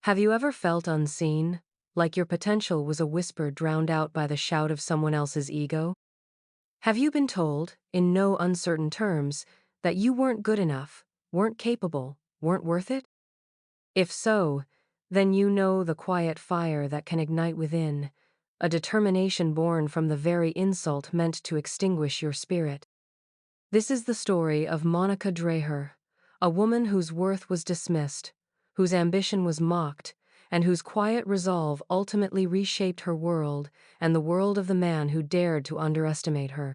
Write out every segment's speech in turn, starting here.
Have you ever felt unseen, like your potential was a whisper drowned out by the shout of someone else's ego? Have you been told, in no uncertain terms, that you weren't good enough, weren't capable, weren't worth it? If so, then you know the quiet fire that can ignite within, a determination born from the very insult meant to extinguish your spirit. This is the story of Monica Dreher, a woman whose worth was dismissed, whose ambition was mocked, and whose quiet resolve ultimately reshaped her world and the world of the man who dared to underestimate her.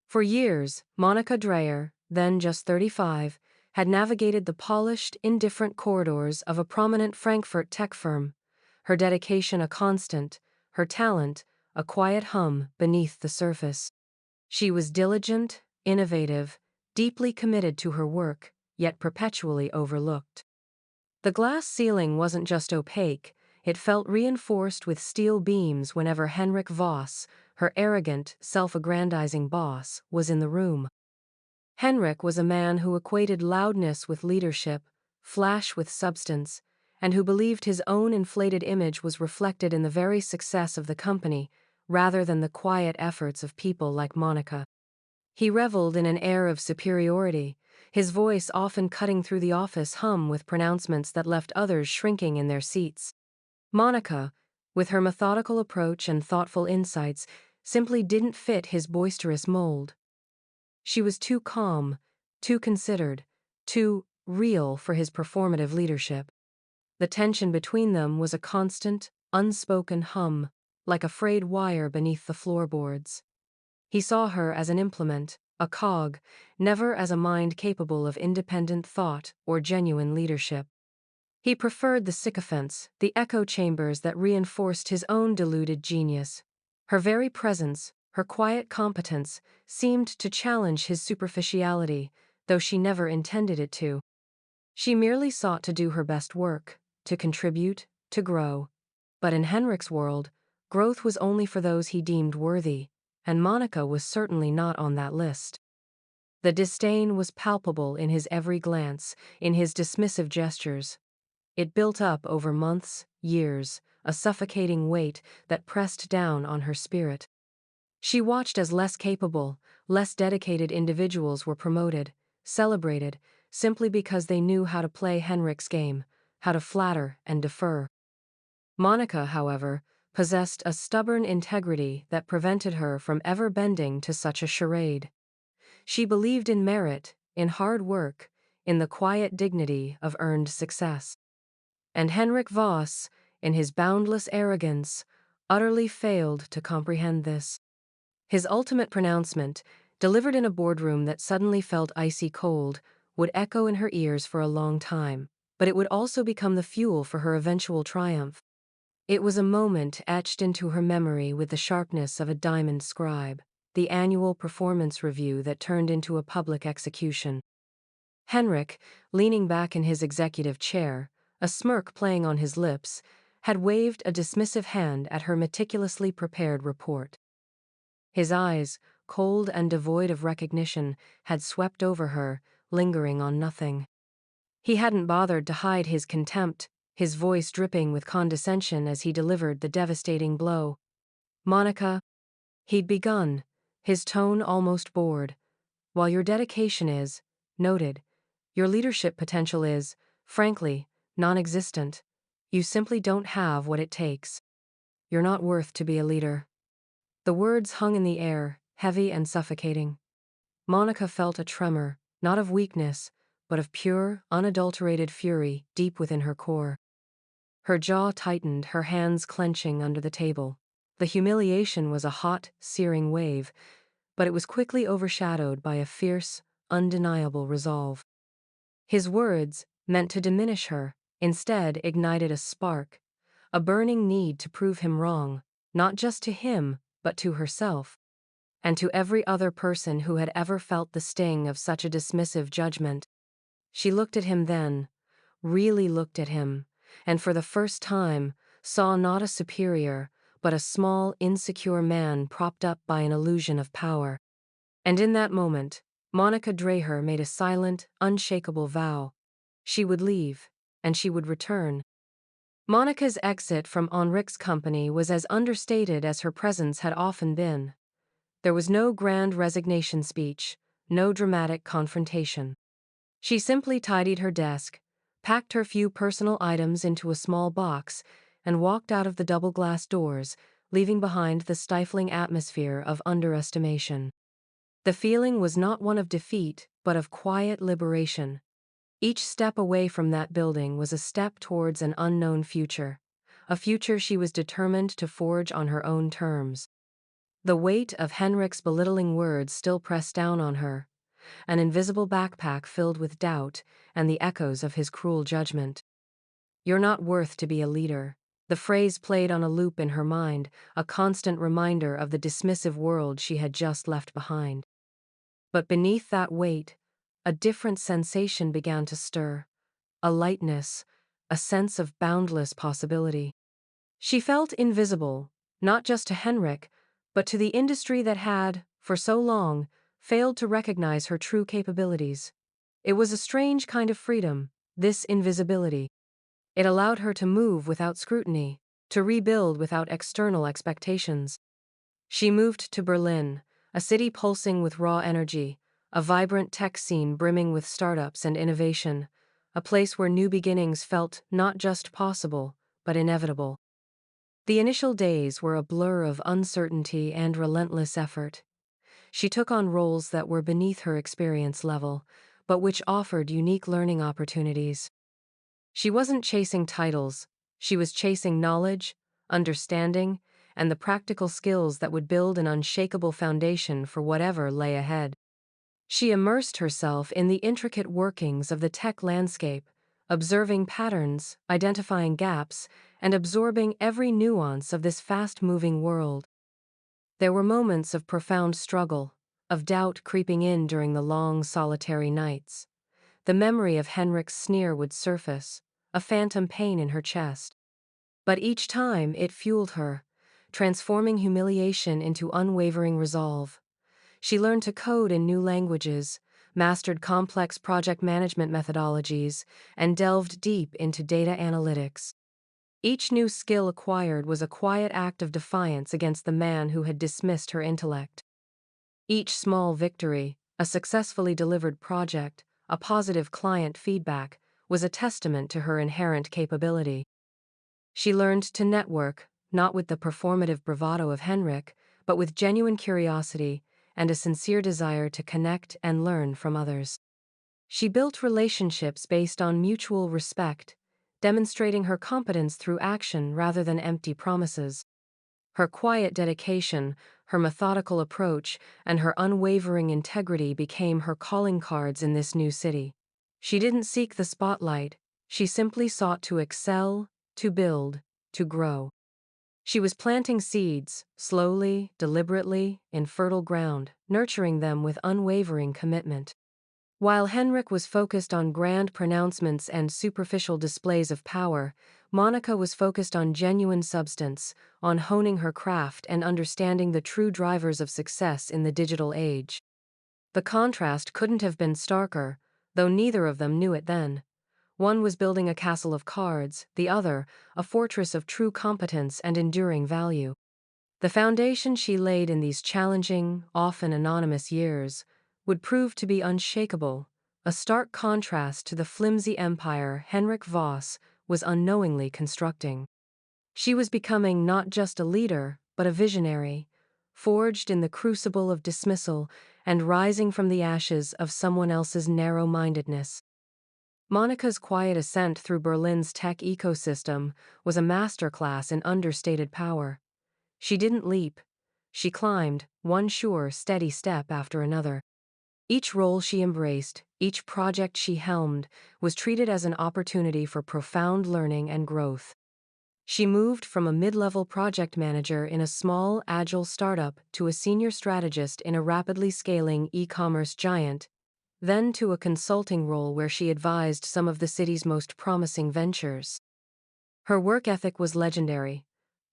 For years, Monica Dreher, then just 35, had navigated the polished, indifferent corridors of a prominent Frankfurt tech firm, her dedication a constant, her talent a quiet hum beneath the surface. She was diligent, innovative, deeply committed to her work, yet perpetually overlooked. The glass ceiling wasn't just opaque, it felt reinforced with steel beams whenever Henrik Voss, her arrogant, self-aggrandizing boss, was in the room. Henrik was a man who equated loudness with leadership, flash with substance, and who believed his own inflated image was reflected in the very success of the company, rather than the quiet efforts of people like Monica. He reveled in an air of superiority, his voice often cutting through the office hum with pronouncements that left others shrinking in their seats. Monica, with her methodical approach and thoughtful insights, simply didn't fit his boisterous mold. She was too calm, too considered, too real for his performative leadership. The tension between them was a constant, unspoken hum, like a frayed wire beneath the floorboards. He saw her as an implement, a cog, never as a mind capable of independent thought or genuine leadership. He preferred the sycophants, the echo chambers that reinforced his own deluded genius. Her very presence, her quiet competence, seemed to challenge his superficiality, though she never intended it to. She merely sought to do her best work, to contribute, to grow. But in Henrik's world, growth was only for those he deemed worthy, and Monica was certainly not on that list. The disdain was palpable in his every glance, in his dismissive gestures. It built up over months, years, a suffocating weight that pressed down on her spirit. She watched as less capable, less dedicated individuals were promoted, celebrated, simply because they knew how to play Henrik's game, how to flatter and defer. Monica, however, possessed a stubborn integrity that prevented her from ever bending to such a charade. She believed in merit, in hard work, in the quiet dignity of earned success. And Henrik Voss, in his boundless arrogance, utterly failed to comprehend this. His ultimate pronouncement, delivered in a boardroom that suddenly felt icy cold, would echo in her ears for a long time, but it would also become the fuel for her eventual triumph. It was a moment etched into her memory with the sharpness of a diamond scribe, the annual performance review that turned into a public execution. Henrik, leaning back in his executive chair, a smirk playing on his lips, had waved a dismissive hand at her meticulously prepared report. His eyes, cold and devoid of recognition, had swept over her, lingering on nothing. He hadn't bothered to hide his contempt, his voice dripping with condescension as he delivered the devastating blow. "Monica," he'd begun, his tone almost bored, "while your dedication is, noted, your leadership potential is, frankly, non-existent. You simply don't have what it takes. You're not worth to be a leader." The words hung in the air, heavy and suffocating. Monica felt a tremor, not of weakness, but of pure, unadulterated fury deep within her core. Her jaw tightened, her hands clenching under the table. The humiliation was a hot, searing wave, but it was quickly overshadowed by a fierce, undeniable resolve. His words, meant to diminish her, instead ignited a spark, a burning need to prove him wrong, not just to him, but to herself, and to every other person who had ever felt the sting of such a dismissive judgment. She looked at him then, really looked at him, and for the first time, saw not a superior, but a small, insecure man propped up by an illusion of power. And in that moment, Monica Dreher made a silent, unshakable vow. She would leave, and she would return. Monica's exit from Henric's company was as understated as her presence had often been. There was no grand resignation speech, no dramatic confrontation. She simply tidied her desk, packed her few personal items into a small box, and walked out of the double-glass doors, leaving behind the stifling atmosphere of underestimation. The feeling was not one of defeat, but of quiet liberation. Each step away from that building was a step towards an unknown future, a future she was determined to forge on her own terms. The weight of Henrik's belittling words still pressed down on her, an invisible backpack filled with doubt and the echoes of his cruel judgment. "You're not worth to be a leader." The phrase played on a loop in her mind, a constant reminder of the dismissive world she had just left behind. But beneath that weight, a different sensation began to stir, a lightness, a sense of boundless possibility. She felt invisible, not just to Henrik, but to the industry that had, for so long, failed to recognize her true capabilities. It was a strange kind of freedom, this invisibility. It allowed her to move without scrutiny, to rebuild without external expectations. She moved to Berlin, a city pulsing with raw energy, a vibrant tech scene brimming with startups and innovation, a place where new beginnings felt not just possible, but inevitable. The initial days were a blur of uncertainty and relentless effort. She took on roles that were beneath her experience level, but which offered unique learning opportunities. She wasn't chasing titles, she was chasing knowledge, understanding, and the practical skills that would build an unshakable foundation for whatever lay ahead. She immersed herself in the intricate workings of the tech landscape, observing patterns, identifying gaps, and absorbing every nuance of this fast-moving world. There were moments of profound struggle, of doubt creeping in during the long, solitary nights. The memory of Henrik's sneer would surface, a phantom pain in her chest. But each time it fueled her, transforming humiliation into unwavering resolve. She learned to code in new languages, mastered complex project management methodologies, and delved deep into data analytics. Each new skill acquired was a quiet act of defiance against the man who had dismissed her intellect. Each small victory, a successfully delivered project, a positive client feedback, was a testament to her inherent capability. She learned to network, not with the performative bravado of Henrik, but with genuine curiosity and a sincere desire to connect and learn from others. She built relationships based on mutual respect, demonstrating her competence through action rather than empty promises. Her quiet dedication, her methodical approach, and her unwavering integrity became her calling cards in this new city. She didn't seek the spotlight, she simply sought to excel, to build, to grow. She was planting seeds, slowly, deliberately, in fertile ground, nurturing them with unwavering commitment. While Henrik was focused on grand pronouncements and superficial displays of power, Monica was focused on genuine substance, on honing her craft and understanding the true drivers of success in the digital age. The contrast couldn't have been starker, though neither of them knew it then. One was building a castle of cards, the other, a fortress of true competence and enduring value. The foundation she laid in these challenging, often anonymous years would prove to be unshakable, a stark contrast to the flimsy empire Henrik Voss was unknowingly constructing. She was becoming not just a leader, but a visionary, forged in the crucible of dismissal and rising from the ashes of someone else's narrow-mindedness. Monica's quiet ascent through Berlin's tech ecosystem was a masterclass in understated power. She didn't leap. She climbed, one sure, steady step after another. Each role she embraced, each project she helmed, was treated as an opportunity for profound learning and growth. She moved from a mid-level project manager in a small, agile startup to a senior strategist in a rapidly scaling e-commerce giant, then to a consulting role where she advised some of the city's most promising ventures. Her work ethic was legendary,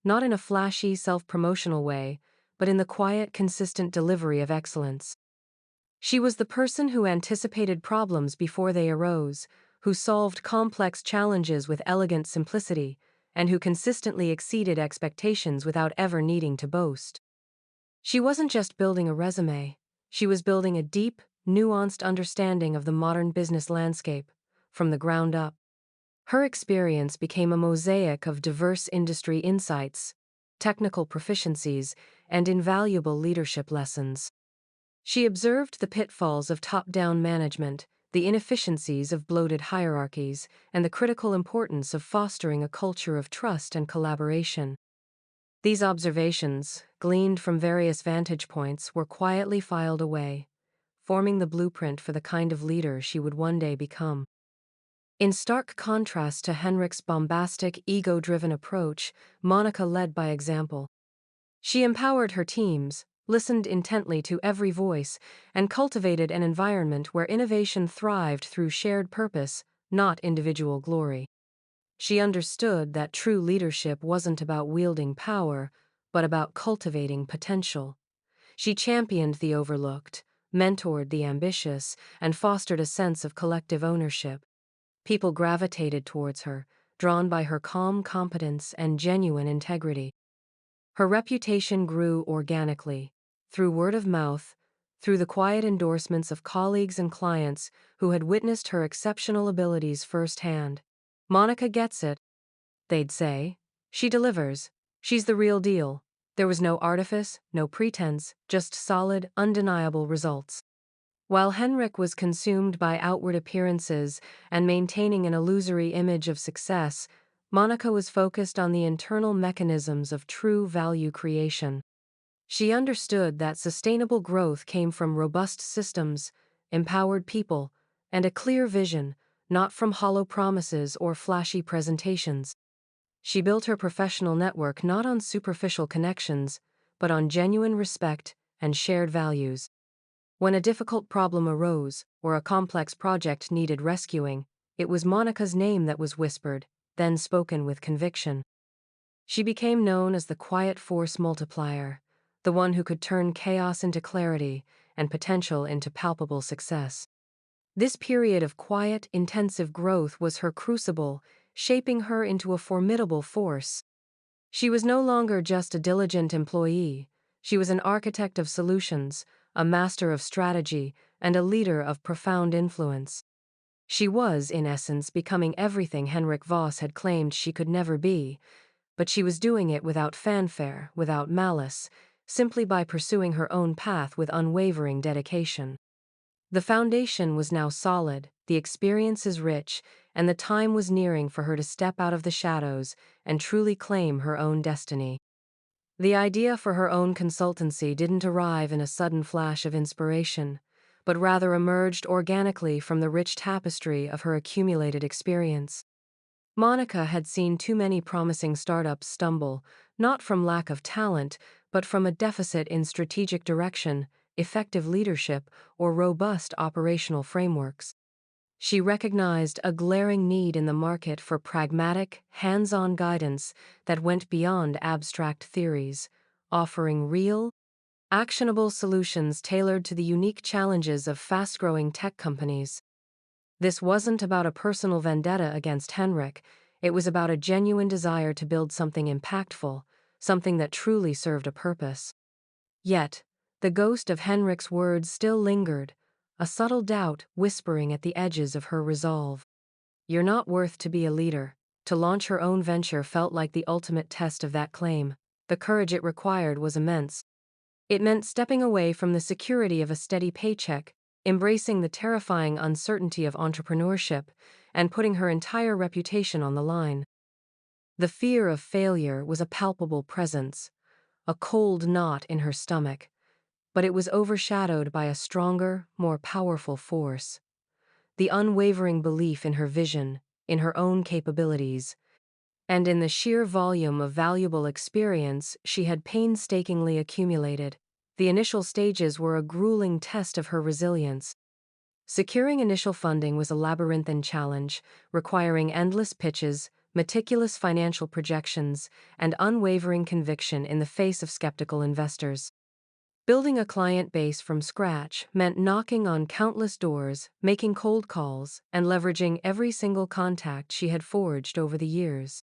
not in a flashy, self-promotional way, but in the quiet, consistent delivery of excellence. She was the person who anticipated problems before they arose, who solved complex challenges with elegant simplicity, and who consistently exceeded expectations without ever needing to boast. She wasn't just building a resume, she was building a deep, nuanced understanding of the modern business landscape, from the ground up. Her experience became a mosaic of diverse industry insights, technical proficiencies, and invaluable leadership lessons. She observed the pitfalls of top-down management, the inefficiencies of bloated hierarchies, and the critical importance of fostering a culture of trust and collaboration. These observations, gleaned from various vantage points, were quietly filed away, forming the blueprint for the kind of leader she would one day become. In stark contrast to Henrik's bombastic, ego-driven approach, Monica led by example. She empowered her teams, listened intently to every voice, and cultivated an environment where innovation thrived through shared purpose, not individual glory. She understood that true leadership wasn't about wielding power, but about cultivating potential. She championed the overlooked, mentored the ambitious, and fostered a sense of collective ownership. People gravitated towards her, drawn by her calm competence and genuine integrity. Her reputation grew organically, through word of mouth, through the quiet endorsements of colleagues and clients who had witnessed her exceptional abilities firsthand. "Monica gets it," they'd say. "She delivers. She's the real deal." There was no artifice, no pretense, just solid, undeniable results. While Henrik was consumed by outward appearances and maintaining an illusory image of success, Monica was focused on the internal mechanisms of true value creation. She understood that sustainable growth came from robust systems, empowered people, and a clear vision, not from hollow promises or flashy presentations. She built her professional network not on superficial connections, but on genuine respect and shared values. When a difficult problem arose, or a complex project needed rescuing, it was Monica's name that was whispered, then spoken with conviction. She became known as the quiet force multiplier, the one who could turn chaos into clarity and potential into palpable success. This period of quiet, intensive growth was her crucible, shaping her into a formidable force. She was no longer just a diligent employee, she was an architect of solutions, a master of strategy, and a leader of profound influence. She was, in essence, becoming everything Henrik Voss had claimed she could never be, but she was doing it without fanfare, without malice, simply by pursuing her own path with unwavering dedication. The foundation was now solid, the experiences rich, and the time was nearing for her to step out of the shadows and truly claim her own destiny. The idea for her own consultancy didn't arrive in a sudden flash of inspiration, but rather emerged organically from the rich tapestry of her accumulated experience. Monica had seen too many promising startups stumble, not from lack of talent, but from a deficit in strategic direction, effective leadership, or robust operational frameworks. She recognized a glaring need in the market for pragmatic, hands-on guidance that went beyond abstract theories, offering real, actionable solutions tailored to the unique challenges of fast-growing tech companies. This wasn't about a personal vendetta against Henrik, it was about a genuine desire to build something impactful, something that truly served a purpose. Yet, the ghost of Henrik's words still lingered, a subtle doubt whispering at the edges of her resolve. "You're not worth to be a leader." To launch her own venture felt like the ultimate test of that claim. The courage it required was immense. It meant stepping away from the security of a steady paycheck, embracing the terrifying uncertainty of entrepreneurship, and putting her entire reputation on the line. The fear of failure was a palpable presence, a cold knot in her stomach, but it was overshadowed by a stronger, more powerful force. The unwavering belief in her vision, in her own capabilities, and in the sheer volume of valuable experience she had painstakingly accumulated. The initial stages were a grueling test of her resilience. Securing initial funding was a labyrinthine challenge, requiring endless pitches, meticulous financial projections, and unwavering conviction in the face of skeptical investors. Building a client base from scratch meant knocking on countless doors, making cold calls, and leveraging every single contact she had forged over the years.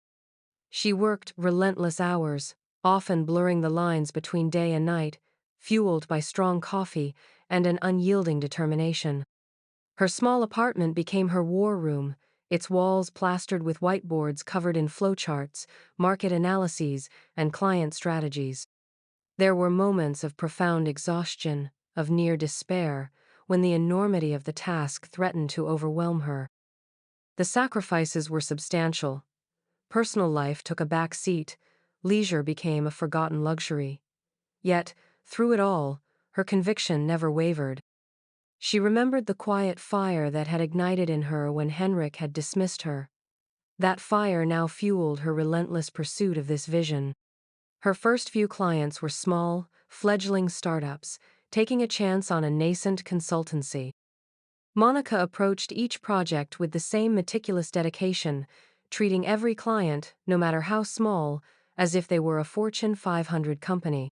She worked relentless hours, often blurring the lines between day and night, fueled by strong coffee and an unyielding determination. Her small apartment became her war room, its walls plastered with whiteboards covered in flowcharts, market analyses, and client strategies. There were moments of profound exhaustion, of near despair, when the enormity of the task threatened to overwhelm her. The sacrifices were substantial. Personal life took a back seat, leisure became a forgotten luxury. Yet, through it all, her conviction never wavered. She remembered the quiet fire that had ignited in her when Henrik had dismissed her. That fire now fueled her relentless pursuit of this vision. Her first few clients were small, fledgling startups, taking a chance on a nascent consultancy. Monica approached each project with the same meticulous dedication, treating every client, no matter how small, as if they were a Fortune 500 company.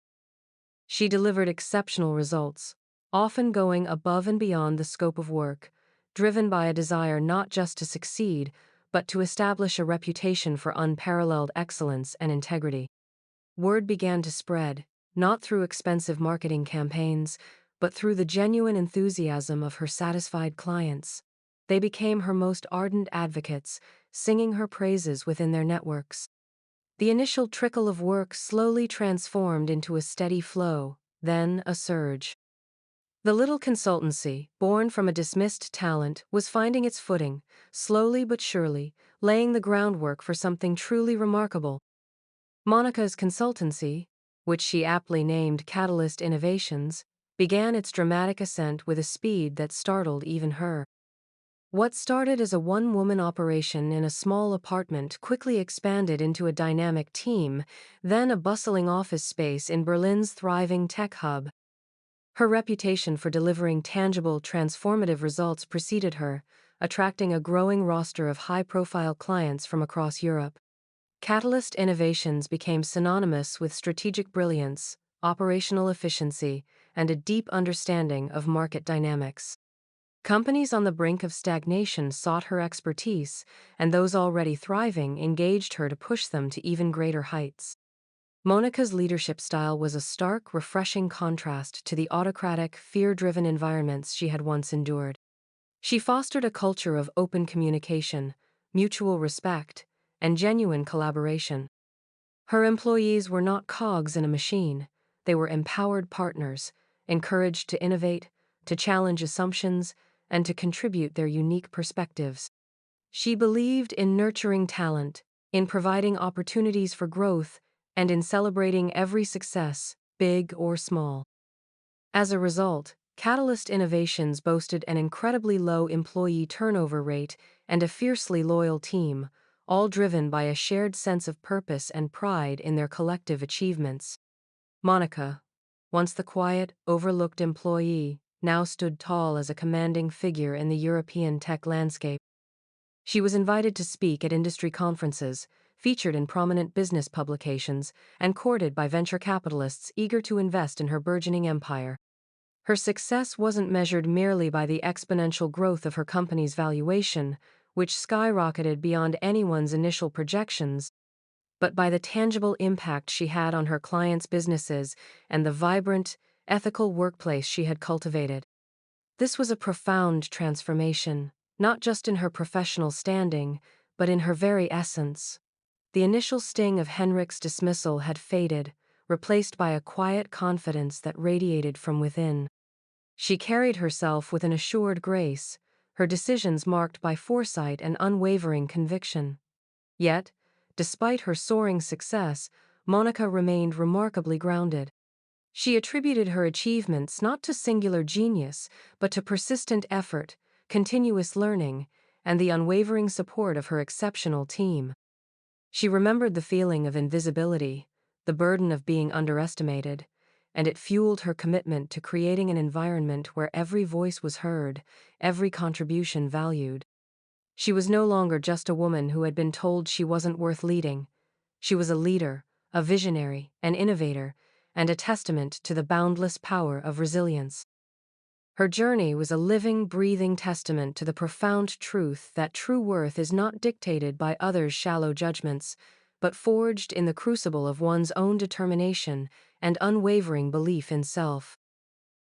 She delivered exceptional results, often going above and beyond the scope of work, driven by a desire not just to succeed, but to establish a reputation for unparalleled excellence and integrity. Word began to spread, not through expensive marketing campaigns, but through the genuine enthusiasm of her satisfied clients. They became her most ardent advocates, singing her praises within their networks. The initial trickle of work slowly transformed into a steady flow, then a surge. The little consultancy, born from a dismissed talent, was finding its footing, slowly but surely, laying the groundwork for something truly remarkable. Monica's consultancy, which she aptly named Catalyst Innovations, began its dramatic ascent with a speed that startled even her. What started as a one-woman operation in a small apartment quickly expanded into a dynamic team, then a bustling office space in Berlin's thriving tech hub. Her reputation for delivering tangible, transformative results preceded her, attracting a growing roster of high-profile clients from across Europe. Catalyst Innovations became synonymous with strategic brilliance, operational efficiency, and a deep understanding of market dynamics. Companies on the brink of stagnation sought her expertise, and those already thriving engaged her to push them to even greater heights. Monica's leadership style was a stark, refreshing contrast to the autocratic, fear-driven environments she had once endured. She fostered a culture of open communication, mutual respect, and genuine collaboration. Her employees were not cogs in a machine, they were empowered partners, encouraged to innovate, to challenge assumptions, and to contribute their unique perspectives. She believed in nurturing talent, in providing opportunities for growth, and in celebrating every success, big or small. As a result, Catalyst Innovations boasted an incredibly low employee turnover rate and a fiercely loyal team, all driven by a shared sense of purpose and pride in their collective achievements. Monica, once the quiet, overlooked employee, now stood tall as a commanding figure in the European tech landscape. She was invited to speak at industry conferences, featured in prominent business publications, and courted by venture capitalists eager to invest in her burgeoning empire. Her success wasn't measured merely by the exponential growth of her company's valuation, which skyrocketed beyond anyone's initial projections, but by the tangible impact she had on her clients' businesses and the vibrant, ethical workplace she had cultivated. This was a profound transformation, not just in her professional standing, but in her very essence. The initial sting of Henrik's dismissal had faded, replaced by a quiet confidence that radiated from within. She carried herself with an assured grace, her decisions marked by foresight and unwavering conviction. Yet, despite her soaring success, Monica remained remarkably grounded. She attributed her achievements not to singular genius, but to persistent effort, continuous learning, and the unwavering support of her exceptional team. She remembered the feeling of invisibility, the burden of being underestimated, and it fueled her commitment to creating an environment where every voice was heard, every contribution valued. She was no longer just a woman who had been told she wasn't worth leading. She was a leader, a visionary, an innovator, and a testament to the boundless power of resilience. Her journey was a living, breathing testament to the profound truth that true worth is not dictated by others' shallow judgments, but forged in the crucible of one's own determination and unwavering belief in self.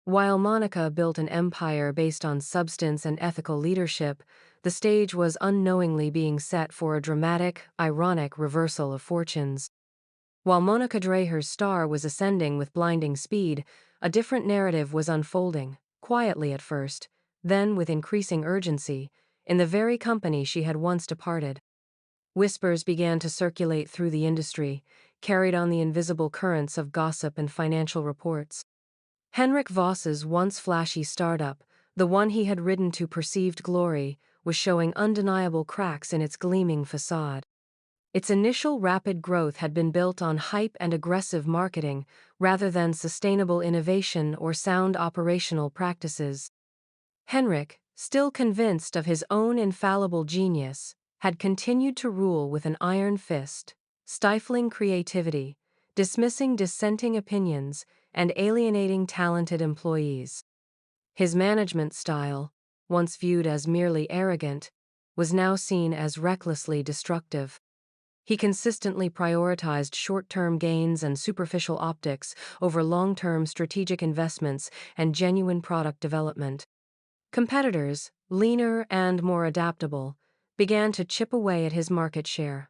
While Monica built an empire based on substance and ethical leadership, the stage was unknowingly being set for a dramatic, ironic reversal of fortunes. While Monica Dreher's star was ascending with blinding speed, a different narrative was unfolding, quietly at first, then with increasing urgency, in the very company she had once departed. Whispers began to circulate through the industry, carried on the invisible currents of gossip and financial reports. Henrik Voss's once flashy startup, the one he had ridden to perceived glory, was showing undeniable cracks in its gleaming facade. Its initial rapid growth had been built on hype and aggressive marketing rather than sustainable innovation or sound operational practices. Henrik, still convinced of his own infallible genius, had continued to rule with an iron fist, stifling creativity, dismissing dissenting opinions, and alienating talented employees. His management style, once viewed as merely arrogant, was now seen as recklessly destructive. He consistently prioritized short-term gains and superficial optics over long-term strategic investments and genuine product development. Competitors, leaner and more adaptable, began to chip away at his market share.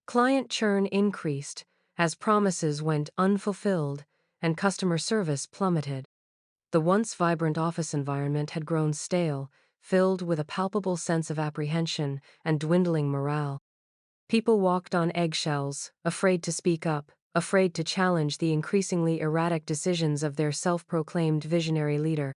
Client churn increased as promises went unfulfilled and customer service plummeted. The once vibrant office environment had grown stale, filled with a palpable sense of apprehension and dwindling morale. People walked on eggshells, afraid to speak up, afraid to challenge the increasingly erratic decisions of their self-proclaimed visionary leader.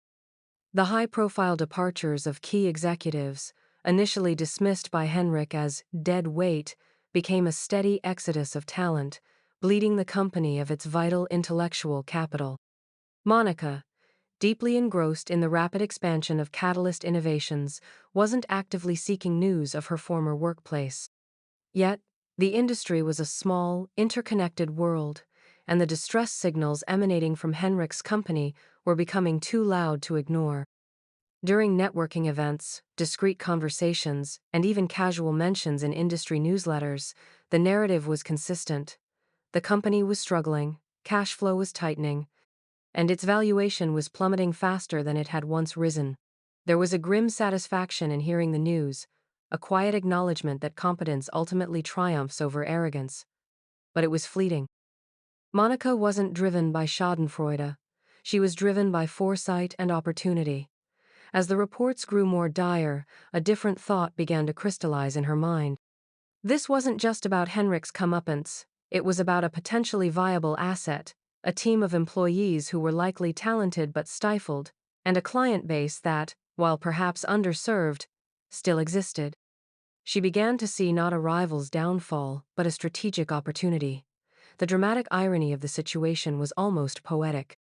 The high-profile departures of key executives, initially dismissed by Henrik as dead weight, became a steady exodus of talent, bleeding the company of its vital intellectual capital. Monica, deeply engrossed in the rapid expansion of Catalyst Innovations, wasn't actively seeking news of her former workplace. Yet, the industry was a small, interconnected world, and the distress signals emanating from Henrik's company were becoming too loud to ignore. During networking events, discreet conversations, and even casual mentions in industry newsletters, the narrative was consistent. The company was struggling, cash flow was tightening, and its valuation was plummeting faster than it had once risen. There was a grim satisfaction in hearing the news, a quiet acknowledgement that competence ultimately triumphs over arrogance. But it was fleeting. Monica wasn't driven by schadenfreude. She was driven by foresight and opportunity. As the reports grew more dire, a different thought began to crystallize in her mind. This wasn't just about Henrik's comeuppance, it was about a potentially viable asset, a team of employees who were likely talented but stifled, and a client base that, while perhaps underserved, still existed. She began to see not a rival's downfall, but a strategic opportunity. The dramatic irony of the situation was almost poetic.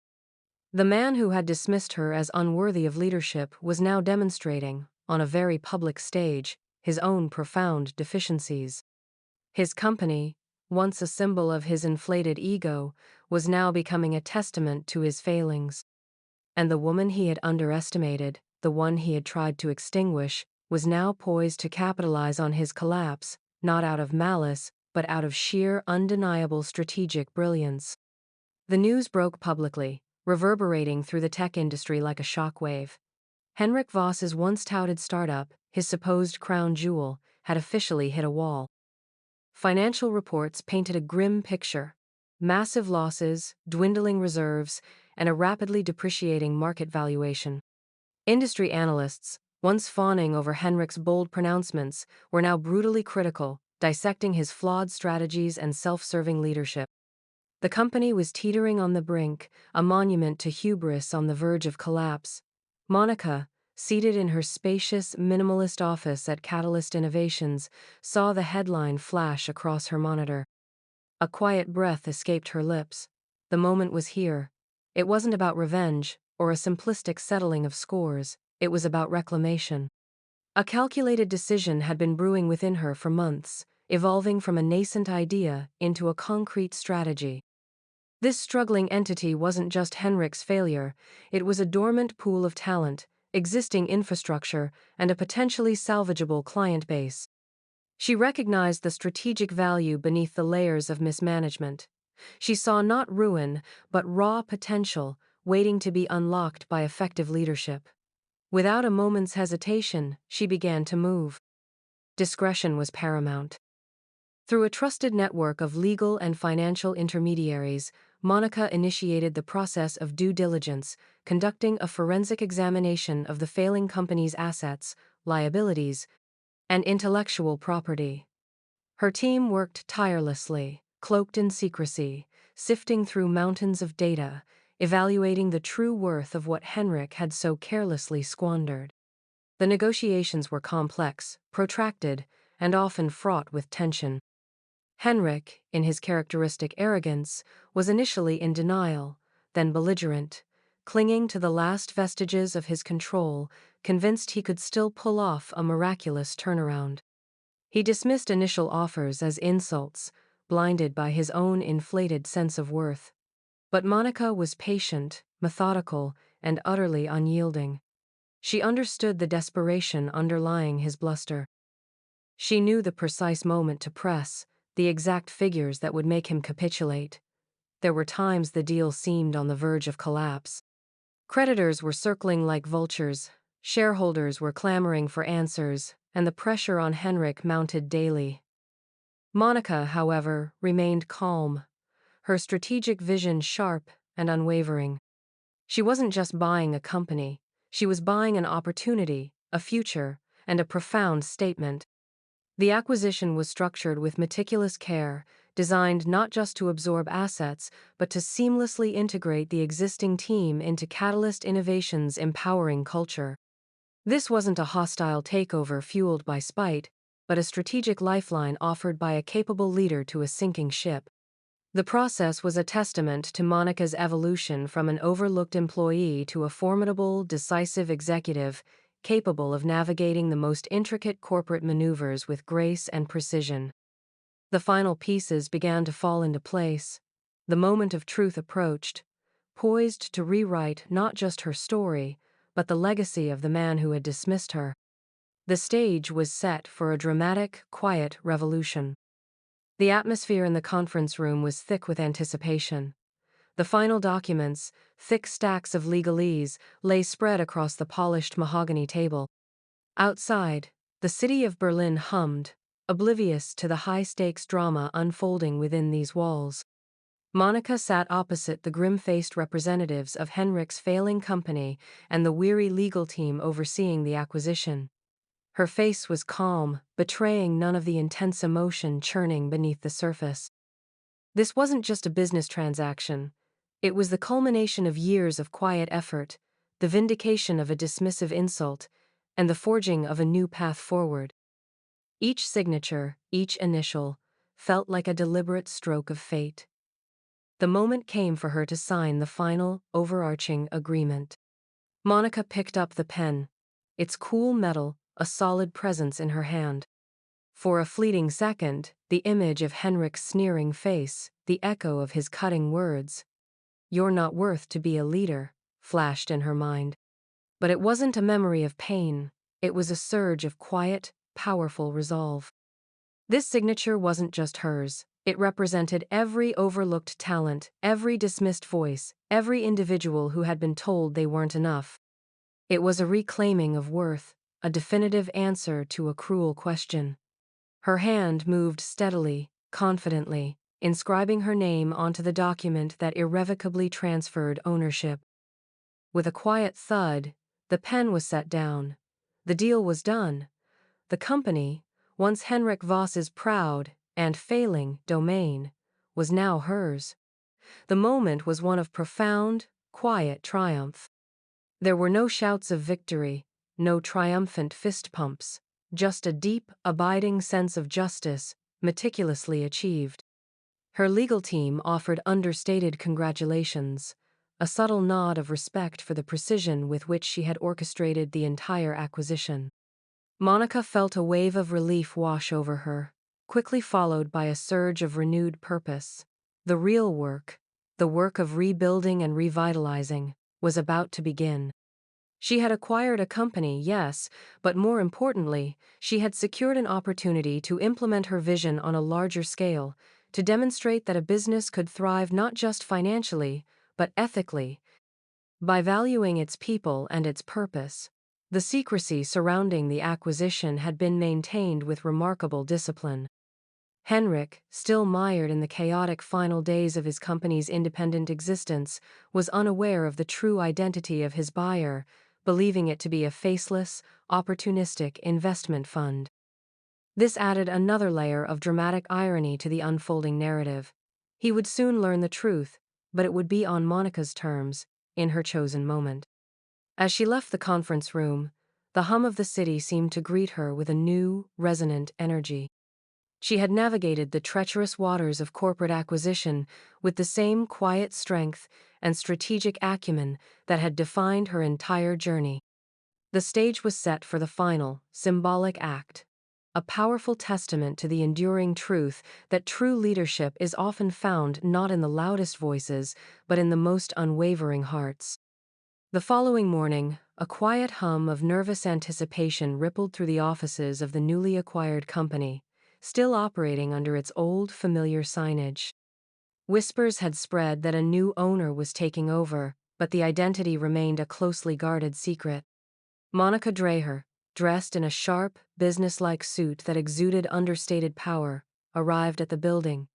The man who had dismissed her as unworthy of leadership was now demonstrating, on a very public stage, his own profound deficiencies. His company, once a symbol of his inflated ego, was now becoming a testament to his failings. And the woman he had underestimated, the one he had tried to extinguish, was now poised to capitalize on his collapse, not out of malice, but out of sheer undeniable strategic brilliance. The news broke publicly, reverberating through the tech industry like a shockwave. Henrik Voss's once touted startup, his supposed crown jewel, had officially hit a wall. Financial reports painted a grim picture: massive losses, dwindling reserves, and a rapidly depreciating market valuation. Industry analysts, once fawning over Henrik's bold pronouncements, were now brutally critical, dissecting his flawed strategies and self-serving leadership. The company was teetering on the brink, a monument to hubris on the verge of collapse. Monica, seated in her spacious, minimalist office at Catalyst Innovations, saw the headline flash across her monitor. A quiet breath escaped her lips. The moment was here. It wasn't about revenge or a simplistic settling of scores, it was about reclamation. A calculated decision had been brewing within her for months, evolving from a nascent idea into a concrete strategy. This struggling entity wasn't just Henrik's failure, it was a dormant pool of talent, existing infrastructure, and a potentially salvageable client base. She recognized the strategic value beneath the layers of mismanagement. She saw not ruin, but raw potential waiting to be unlocked by effective leadership. Without a moment's hesitation, she began to move. Discretion was paramount. Through a trusted network of legal and financial intermediaries, Monica initiated the process of due diligence, conducting a forensic examination of the failing company's assets, liabilities, and intellectual property. Her team worked tirelessly, cloaked in secrecy, sifting through mountains of data, evaluating the true worth of what Henrik had so carelessly squandered. The negotiations were complex, protracted, and often fraught with tension. Henrik, in his characteristic arrogance, was initially in denial, then belligerent, clinging to the last vestiges of his control, convinced he could still pull off a miraculous turnaround. He dismissed initial offers as insults, blinded by his own inflated sense of worth. But Monica was patient, methodical, and utterly unyielding. She understood the desperation underlying his bluster. She knew the precise moment to press, the exact figures that would make him capitulate. There were times the deal seemed on the verge of collapse. Creditors were circling like vultures, shareholders were clamoring for answers, and the pressure on Henrik mounted daily. Monica, however, remained calm, her strategic vision sharp and unwavering. She wasn't just buying a company, she was buying an opportunity, a future, and a profound statement. The acquisition was structured with meticulous care, designed not just to absorb assets, but to seamlessly integrate the existing team into Catalyst Innovations' empowering culture. This wasn't a hostile takeover fueled by spite, but a strategic lifeline offered by a capable leader to a sinking ship. The process was a testament to Monica's evolution from an overlooked employee to a formidable, decisive executive, capable of navigating the most intricate corporate maneuvers with grace and precision. The final pieces began to fall into place. The moment of truth approached, poised to rewrite not just her story, but the legacy of the man who had dismissed her. The stage was set for a dramatic, quiet revolution. The atmosphere in the conference room was thick with anticipation. The final documents, thick stacks of legalese, lay spread across the polished mahogany table. Outside, the city of Berlin hummed, oblivious to the high-stakes drama unfolding within these walls. Monica sat opposite the grim-faced representatives of Henrik's failing company and the weary legal team overseeing the acquisition. Her face was calm, betraying none of the intense emotion churning beneath the surface. This wasn't just a business transaction. It was the culmination of years of quiet effort, the vindication of a dismissive insult, and the forging of a new path forward. Each signature, each initial, felt like a deliberate stroke of fate. The moment came for her to sign the final, overarching agreement. Monica picked up the pen, its cool metal a solid presence in her hand. For a fleeting second, the image of Henrik's sneering face, the echo of his cutting words, "You're not worth to be a leader," flashed in her mind. But it wasn't a memory of pain, it was a surge of quiet, powerful resolve. This signature wasn't just hers, it represented every overlooked talent, every dismissed voice, every individual who had been told they weren't enough. It was a reclaiming of worth, a definitive answer to a cruel question. Her hand moved steadily, confidently, inscribing her name onto the document that irrevocably transferred ownership. With a quiet thud, the pen was set down. The deal was done. The company, once Henrik Voss's proud and failing domain, was now hers. The moment was one of profound, quiet triumph. There were no shouts of victory, no triumphant fist pumps, just a deep, abiding sense of justice, meticulously achieved. Her legal team offered understated congratulations, a subtle nod of respect for the precision with which she had orchestrated the entire acquisition. Monica felt a wave of relief wash over her, quickly followed by a surge of renewed purpose. The real work, the work of rebuilding and revitalizing, was about to begin. She had acquired a company, yes, but more importantly, she had secured an opportunity to implement her vision on a larger scale, to demonstrate that a business could thrive not just financially, but ethically, by valuing its people and its purpose. The secrecy surrounding the acquisition had been maintained with remarkable discipline. Henrik, still mired in the chaotic final days of his company's independent existence, was unaware of the true identity of his buyer, believing it to be a faceless, opportunistic investment fund. This added another layer of dramatic irony to the unfolding narrative. He would soon learn the truth, but it would be on Monica's terms, in her chosen moment. As she left the conference room, the hum of the city seemed to greet her with a new, resonant energy. She had navigated the treacherous waters of corporate acquisition with the same quiet strength and strategic acumen that had defined her entire journey. The stage was set for the final, symbolic act, a powerful testament to the enduring truth that true leadership is often found not in the loudest voices, but in the most unwavering hearts. The following morning, a quiet hum of nervous anticipation rippled through the offices of the newly acquired company, still operating under its old, familiar signage. Whispers had spread that a new owner was taking over, but the identity remained a closely guarded secret. Monica Dreher, dressed in a sharp, businesslike suit that exuded understated power, arrived at the building,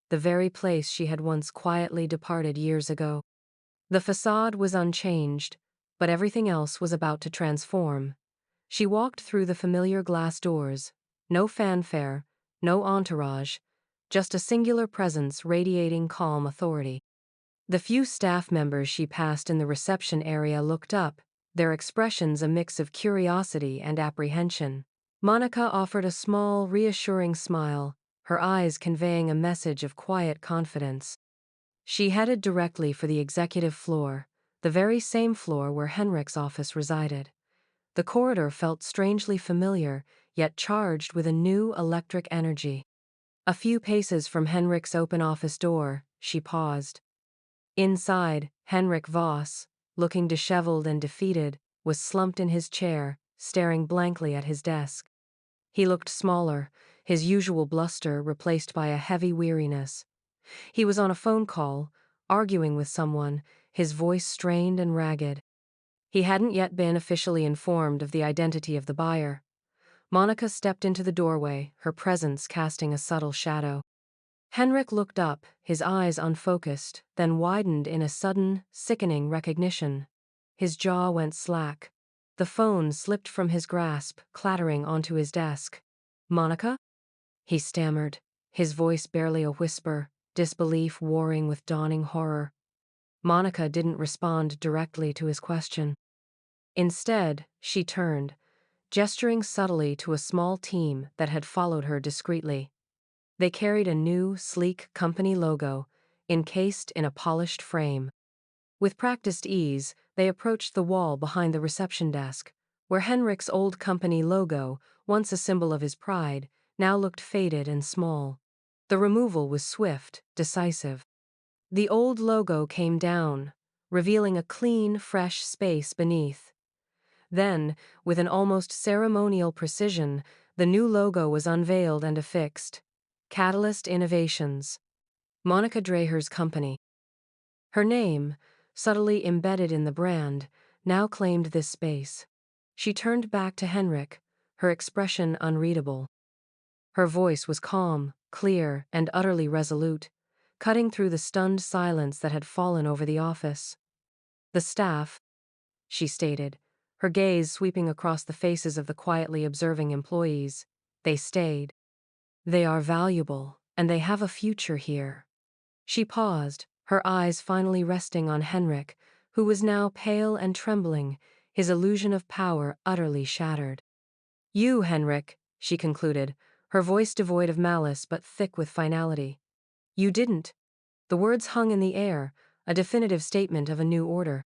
the very place she had once quietly departed years ago. The facade was unchanged, but everything else was about to transform. She walked through the familiar glass doors, no fanfare, no entourage, just a singular presence radiating calm authority. The few staff members she passed in the reception area looked up, their expressions a mix of curiosity and apprehension. Monica offered a small, reassuring smile, her eyes conveying a message of quiet confidence. She headed directly for the executive floor, the very same floor where Henrik's office resided. The corridor felt strangely familiar, yet charged with a new electric energy. A few paces from Henrik's open office door, she paused. Inside, Henrik Voss, looking disheveled and defeated, was slumped in his chair, staring blankly at his desk. He looked smaller, his usual bluster replaced by a heavy weariness. He was on a phone call, arguing with someone, his voice strained and ragged. He hadn't yet been officially informed of the identity of the buyer. Monica stepped into the doorway, her presence casting a subtle shadow. Henrik looked up, his eyes unfocused, then widened in a sudden, sickening recognition. His jaw went slack. The phone slipped from his grasp, clattering onto his desk. "Monica?" he stammered, his voice barely a whisper, disbelief warring with dawning horror. Monica didn't respond directly to his question. Instead, she turned, gesturing subtly to a small team that had followed her discreetly. They carried a new, sleek company logo, encased in a polished frame. With practiced ease, they approached the wall behind the reception desk, where Henrik's old company logo, once a symbol of his pride, now looked faded and small. The removal was swift, decisive. The old logo came down, revealing a clean, fresh space beneath. Then, with an almost ceremonial precision, the new logo was unveiled and affixed. Catalyst Innovations. Monica Dreher's company. Her name, subtly embedded in the brand, now claimed this space. She turned back to Henrik, her expression unreadable. Her voice was calm, clear, and utterly resolute, cutting through the stunned silence that had fallen over the office. "The staff," she stated, her gaze sweeping across the faces of the quietly observing employees. "They stayed. They are valuable, and they have a future here." She paused, her eyes finally resting on Henrik, who was now pale and trembling, his illusion of power utterly shattered. "You, Henrik," she concluded, her voice devoid of malice but thick with finality. "You didn't." The words hung in the air, a definitive statement of a new order.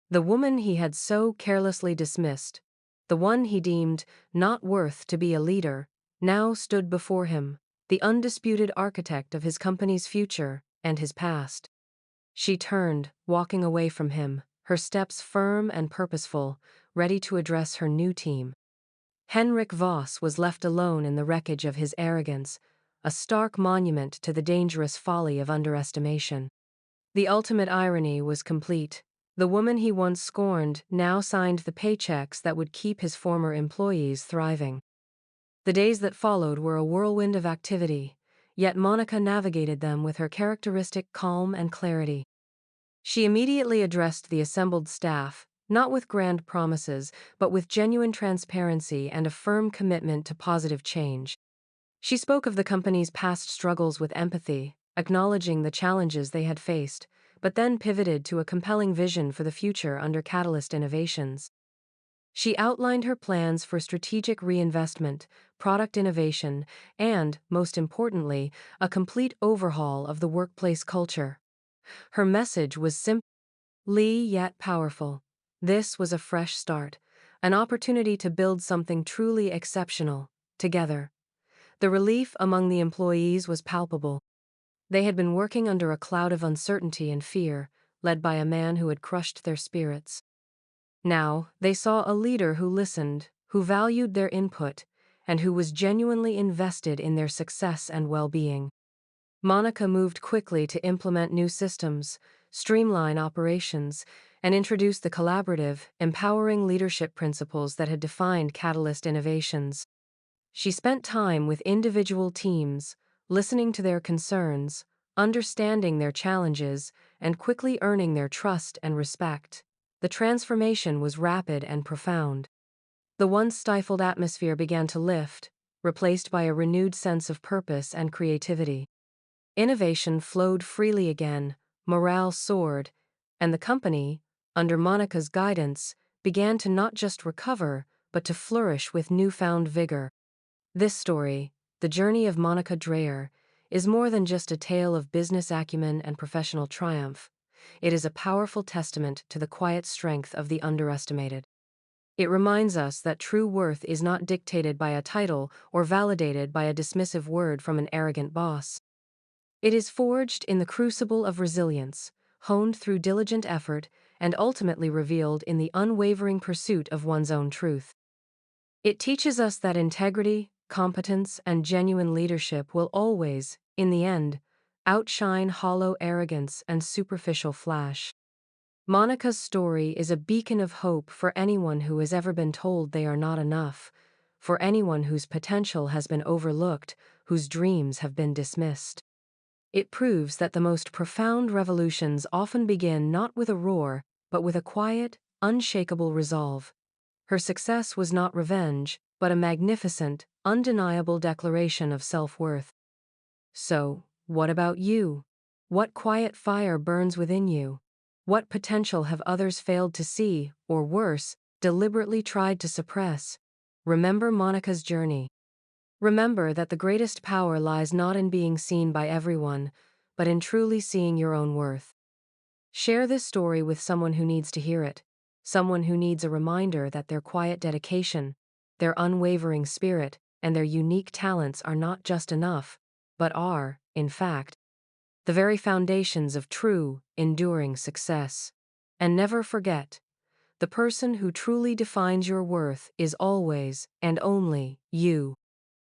The woman he had so carelessly dismissed, the one he deemed not worth to be a leader, now stood before him, the undisputed architect of his company's future and his past. She turned, walking away from him, her steps firm and purposeful, ready to address her new team. Henrik Voss was left alone in the wreckage of his arrogance, a stark monument to the dangerous folly of underestimation. The ultimate irony was complete. The woman he once scorned now signed the paychecks that would keep his former employees thriving. The days that followed were a whirlwind of activity, yet Monica navigated them with her characteristic calm and clarity. She immediately addressed the assembled staff, not with grand promises, but with genuine transparency and a firm commitment to positive change. She spoke of the company's past struggles with empathy, acknowledging the challenges they had faced, but then pivoted to a compelling vision for the future under Catalyst Innovations. She outlined her plans for strategic reinvestment, product innovation, and, most importantly, a complete overhaul of the workplace culture. Her message was simply yet powerful. This was a fresh start, an opportunity to build something truly exceptional, together. The relief among the employees was palpable. They had been working under a cloud of uncertainty and fear, led by a man who had crushed their spirits. Now, they saw a leader who listened, who valued their input, and who was genuinely invested in their success and well-being. Monica moved quickly to implement new systems, streamline operations, and introduce the collaborative, empowering leadership principles that had defined Catalyst Innovations. She spent time with individual teams, listening to their concerns, understanding their challenges, and quickly earning their trust and respect. The transformation was rapid and profound. The once stifled atmosphere began to lift, replaced by a renewed sense of purpose and creativity. Innovation flowed freely again, morale soared, and the company, under Monica's guidance, began to not just recover, but to flourish with newfound vigor. This story, the journey of Monica Dreyer, is more than just a tale of business acumen and professional triumph. It is a powerful testament to the quiet strength of the underestimated. It reminds us that true worth is not dictated by a title or validated by a dismissive word from an arrogant boss. It is forged in the crucible of resilience, honed through diligent effort, and ultimately revealed in the unwavering pursuit of one's own truth. It teaches us that integrity, competence, and genuine leadership will always, in the end, outshine hollow arrogance and superficial flash. Monica's story is a beacon of hope for anyone who has ever been told they are not enough, for anyone whose potential has been overlooked, whose dreams have been dismissed. It proves that the most profound revolutions often begin not with a roar, but with a quiet, unshakable resolve. Her success was not revenge, but a magnificent, undeniable declaration of self-worth. So, what about you? What quiet fire burns within you? What potential have others failed to see, or worse, deliberately tried to suppress? Remember Monica's journey. Remember that the greatest power lies not in being seen by everyone, but in truly seeing your own worth. Share this story with someone who needs to hear it, someone who needs a reminder that their quiet dedication, their unwavering spirit, and their unique talents are not just enough, but are, in fact, the very foundations of true, enduring success. And never forget, the person who truly defines your worth is always and only you.